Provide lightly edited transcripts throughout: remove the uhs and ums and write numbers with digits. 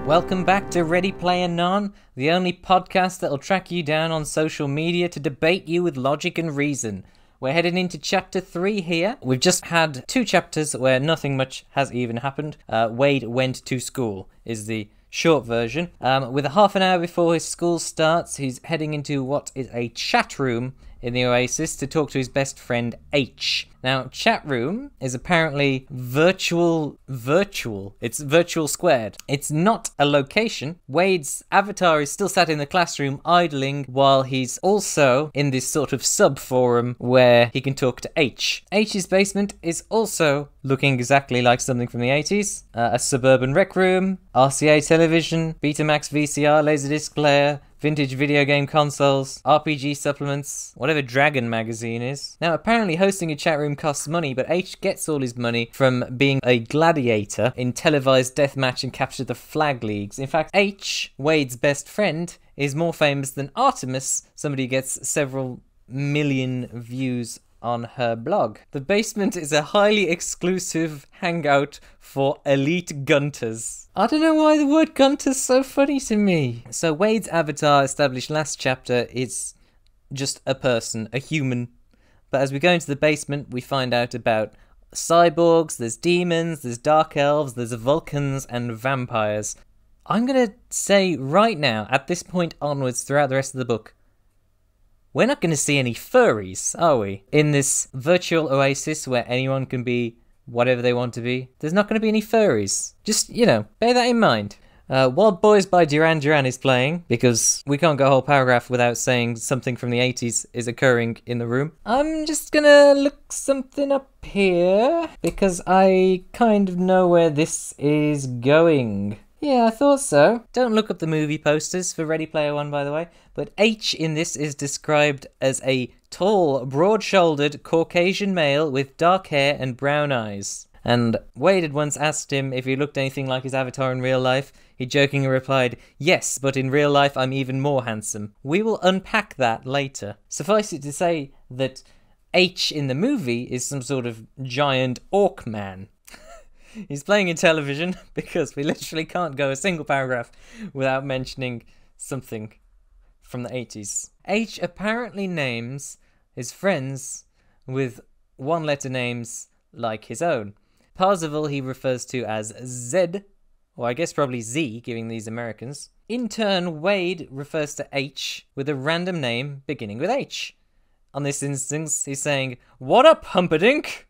Welcome back to Ready Player None, the only podcast that'll track you down on social media to debate you with logic and reason. We're heading into chapter 3 here. We've just had 2 chapters where nothing much has even happened. Wade went to school is the short version. With a half an hour before his school starts, he's heading into what is a chat room in the Oasis to talk to his best friend H. Now, chat room is apparently virtual. It's virtual squared. It's not a location. Wade's avatar is still sat in the classroom idling while he's also in this sort of sub-forum where he can talk to H. H's basement is also looking exactly like something from the 80s. A suburban rec room, RCA television, Betamax VCR laserdisc player, vintage video game consoles, RPG supplements, whatever Dragon magazine is. Now, apparently hosting a chat room costs money, but H gets all his money from being a gladiator in televised deathmatch and capture the flag leagues. In fact, H, Wade's best friend, is more famous than Artemis, somebody who gets several million views on her blog. The basement is a highly exclusive hangout for elite gunters. I don't know why the word gunter's so funny to me. So Wade's avatar established last chapter is just a person, a human. But as we go into the basement, we find out about cyborgs, there's demons, there's dark elves, there's Vulcans and vampires. I'm going to say right now, at this point onwards throughout the rest of the book, we're not going to see any furries, are we? In this virtual oasis where anyone can be whatever they want to be, there's not going to be any furries. Just, bear that in mind. Wild Boys by Duran Duran is playing, because we can't go a whole paragraph without saying something from the 80s is occurring in the room. I'm just going to look something up here, because I kind of know where this is going. Yeah, I thought so. Don't look up the movie posters for Ready Player One, by the way. But H in this is described as a tall, broad-shouldered Caucasian male with dark hair and brown eyes. And Wade had once asked him if he looked anything like his avatar in real life. He jokingly replied, "Yes, but in real life I'm even more handsome." We will unpack that later. Suffice it to say that H in the movie is some sort of giant orc man. He's playing in television because we literally can't go a single paragraph without mentioning something from the 80s. H apparently names his friends with one-letter names like his own. Parzival he refers to as Z, or I guess probably Z, giving these Americans. In turn, Wade refers to H with a random name beginning with H. On this instance, he's saying, "What up, Humperdinck?"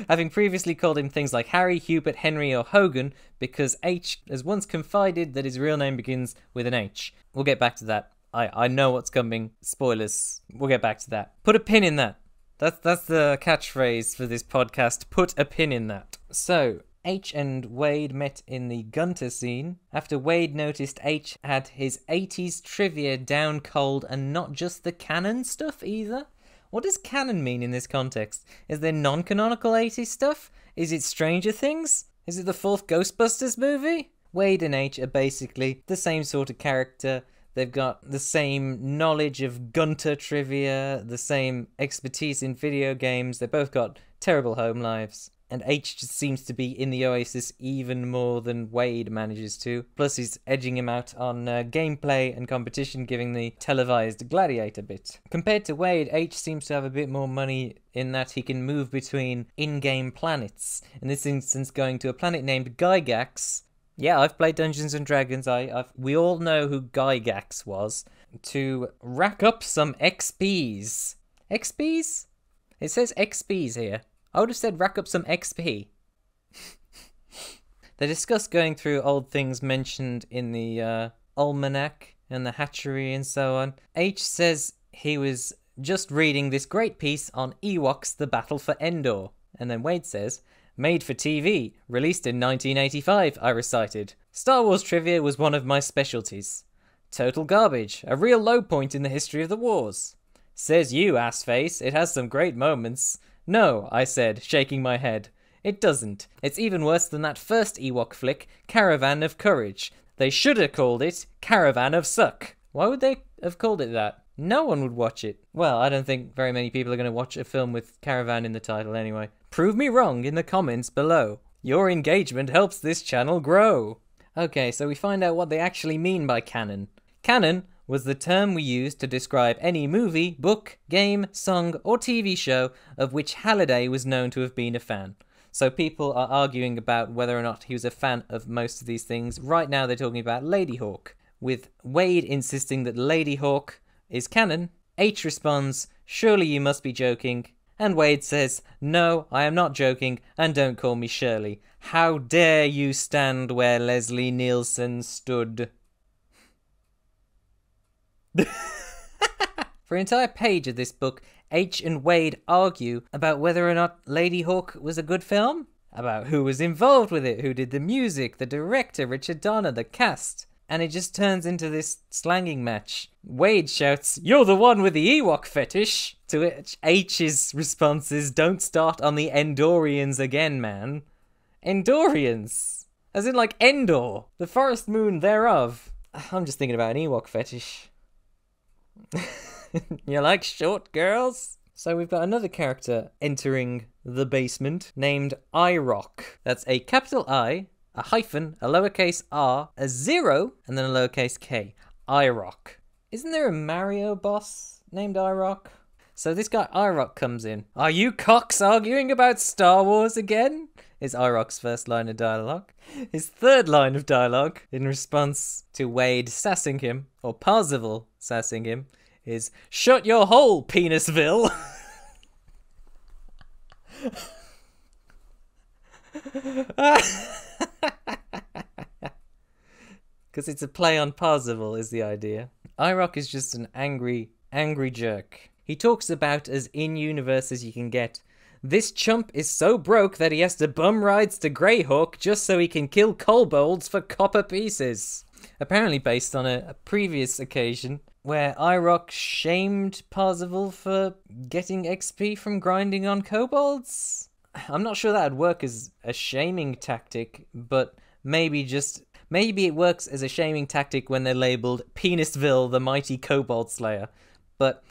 Having previously called him things like Harry, Hubert, Henry or Hogan, because H has once confided that his real name begins with an H. We'll get back to that. I know what's coming. Spoilers. We'll get back to that. Put a pin in that. That's the catchphrase for this podcast. Put a pin in that. So, H and Wade met in the Gunter scene after Wade noticed H had his 80s trivia down cold and not just the canon stuff either. What does canon mean in this context? Is there non-canonical 80s stuff? Is it Stranger Things? Is it the 4th Ghostbusters movie? Wade and H are basically the same sort of character. They've got the same knowledge of Gunter trivia, the same expertise in video games. They've both got terrible home lives. And H just seems to be in the Oasis even more than Wade manages to. Plus he's edging him out on gameplay and competition, giving the televised gladiator bit. Compared to Wade, H seems to have a bit more money in that he can move between in-game planets. In this instance, going to a planet named Gygax. Yeah, I've played Dungeons and Dragons. We all know who Gygax was. To rack up some XPs. XPs? It says XPs here. I would have said rack up some XP. They discuss going through old things mentioned in the almanac and the hatchery and so on. H says he was just reading this great piece on Ewoks, the Battle for Endor. And then Wade says, "Made for TV, released in 1985, I recited. Star Wars trivia was one of my specialties. Total garbage, a real low point in the history of the wars. Says you, assface, it has some great moments. No, I said, shaking my head. It doesn't. It's even worse than that first Ewok flick, Caravan of Courage. They should have called it Caravan of Suck." Why would they have called it that? No one would watch it. Well, I don't think very many people are going to watch a film with Caravan in the title anyway. Prove me wrong in the comments below. Your engagement helps this channel grow. Okay, so we find out what they actually mean by canon. Canon was the term we used to describe any movie, book, game, song, or TV show of which Halliday was known to have been a fan. So people are arguing about whether or not he was a fan of most of these things. Right now they're talking about Ladyhawk, with Wade insisting that Ladyhawk is canon. H responds, "Surely you must be joking." And Wade says, "No, I am not joking, and don't call me Shirley. How dare you stand where Leslie Nielsen stood?" For an entire page of this book, H and Wade argue about whether or not Ladyhawk was a good film, about who was involved with it, who did the music, the director, Richard Donner, the cast. And it just turns into this slanging match. Wade shouts, "You're the one with the Ewok fetish!" To which H's response is, "Don't start on the Endorians again, man." Endorians? As in like Endor, the forest moon thereof. I'm just thinking about an Ewok fetish. You like short girls? So we've got another character entering the basement named Erotic. That's a capital I, a hyphen, a lowercase r, a 0, and then a lowercase k. Erotic. Isn't there a Mario boss named Erotic? So this guy Erotic comes in. "Are you cocks arguing about Star Wars again?" is Eroc's first line of dialogue. His third line of dialogue, in response to Wade sassing him, or Parzival sassing him, is, "Shut your hole, Penisville!" Because it's a play on Parzival is the idea. Erotic is just an angry jerk. He talks about as in-universe as you can get. "This chump is so broke that he has to bum rides to Greyhawk just so he can kill kobolds for copper pieces." Apparently based on a previous occasion where Erotic shamed Parzival for getting XP from grinding on kobolds. I'm not sure that would work as a shaming tactic, but maybe it works as a shaming tactic when they're labelled Penisville, the mighty kobold slayer. But,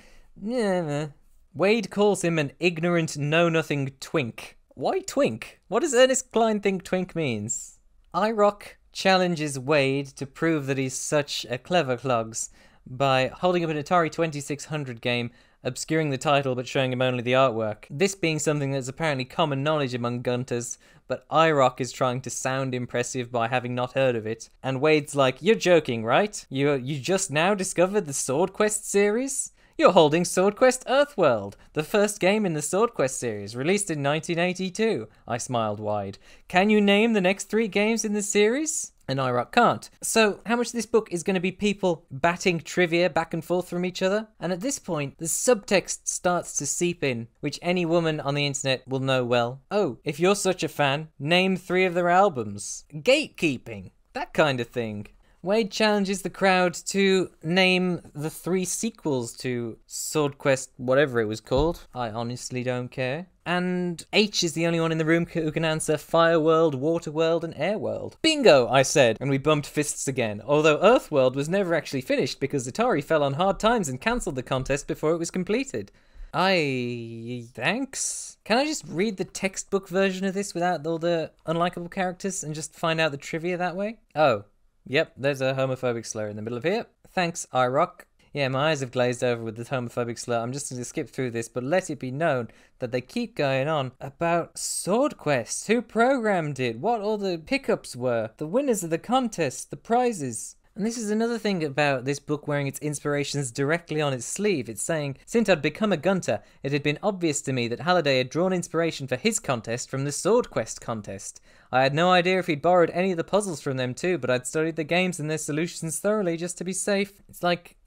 yeah. Wade calls him an ignorant, know-nothing twink. Why twink? What does Ernest Cline think twink means? Erotic challenges Wade to prove that he's such a clever clogs by holding up an Atari 2600 game, obscuring the title but showing him only the artwork. This being something that's apparently common knowledge among Gunters, but Erotic is trying to sound impressive by having not heard of it. And Wade's like, "You're joking, right? You just now discovered the Sword Quest series? You're holding Sword Quest Earthworld, the first game in the Sword Quest series, released in 1982. I smiled wide. "Can you name the next 3 games in the series?" And Erotic can't. So how much of this book is going to be people batting trivia back and forth from each other? And at this point, the subtext starts to seep in, which any woman on the internet will know well. "Oh, if you're such a fan, name 3 of their albums." Gatekeeping. That kind of thing. Wade challenges the crowd to name the 3 sequels to Sword Quest, whatever it was called. I honestly don't care. And H is the only one in the room who can answer Fireworld, Waterworld, and Airworld. "Bingo," I said, and we bumped fists again. Although Earthworld was never actually finished because Atari fell on hard times and cancelled the contest before it was completed. Thanks? Can I just read the textbook version of this without all the unlikable characters and just find out the trivia that way? Oh. Yep, there's a homophobic slur in the middle of here. Thanks, Erotic. Yeah, my eyes have glazed over with the homophobic slur. I'm just going to skip through this, but let it be known that they keep going on about Sword Quest. Who programmed it? What all the pickups were? The winners of the contest? The prizes? And this is another thing about this book wearing its inspirations directly on its sleeve. It's saying, "Since I'd become a Gunter, it had been obvious to me that Halliday had drawn inspiration for his contest from the Sword Quest contest. I had no idea if he'd borrowed any of the puzzles from them too, but I'd studied the games and their solutions thoroughly just to be safe." It's like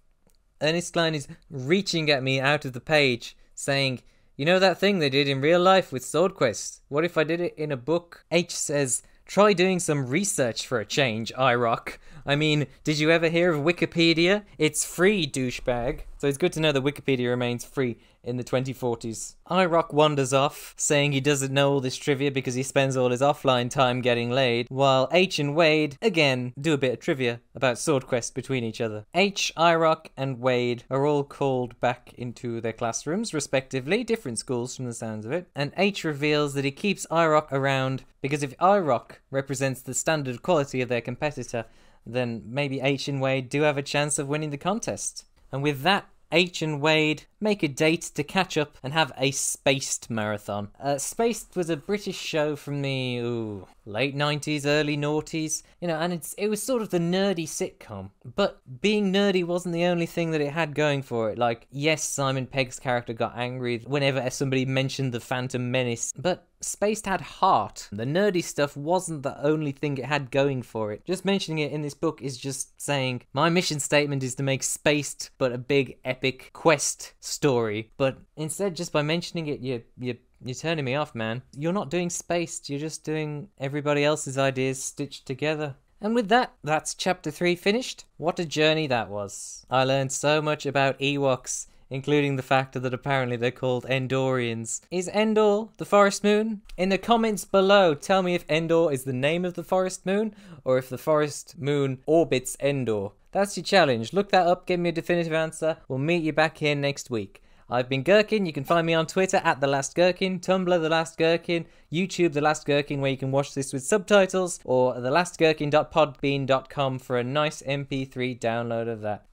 Ernest Cline is reaching at me out of the page, saying, "You know that thing they did in real life with Sword Quest? What if I did it in a book?" H says, "Try doing some research for a change, Erotic. I mean, did you ever hear of Wikipedia? It's free, douchebag." So it's good to know that Wikipedia remains free in the 2040s. Ewok wanders off, saying he doesn't know all this trivia because he spends all his offline time getting laid, while H and Wade, again, do a bit of trivia about sword quests between each other. H, Ewok, and Wade are all called back into their classrooms, respectively, different schools from the sounds of it, and H reveals that he keeps Ewok around because if Ewok represents the standard quality of their competitor, then maybe H and Wade do have a chance of winning the contest. And with that, H and Wade make a date to catch up and have a Spaced marathon. Spaced was a British show from the late 90s, early noughties, and it was sort of the nerdy sitcom. But being nerdy wasn't the only thing that it had going for it. Like, yes, Simon Pegg's character got angry whenever somebody mentioned the Phantom Menace, but Spaced had heart. The nerdy stuff wasn't the only thing it had going for it. Just mentioning it in this book is just saying, my mission statement is to make Spaced but a big epic quest story. But instead, just by mentioning it, you're turning me off, man. You're not doing Spaced, you're just doing everybody else's ideas stitched together. And with that, that's chapter 3 finished. What a journey that was. I learned so much about Ewoks, including the fact that apparently they're called Endorians. Is Endor the forest moon? In the comments below, tell me if Endor is the name of the forest moon, or if the forest moon orbits Endor. That's your challenge. Look that up, give me a definitive answer. We'll meet you back here next week. I've been Gherkin. You can find me on Twitter at The Last Gherkin, Tumblr The Last Gherkin, YouTube The Last Gherkin, where you can watch this with subtitles, or thelastgherkin.podbean.com for a nice MP3 download of that.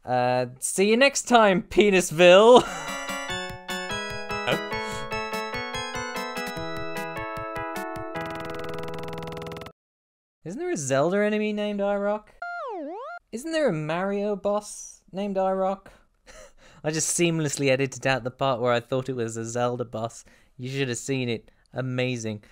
See you next time, Penisville! Isn't there a Zelda enemy named Ewok? Isn't there a Mario boss named Ewok? I just seamlessly edited out the part where I thought it was a Zelda boss. You should have seen it. Amazing.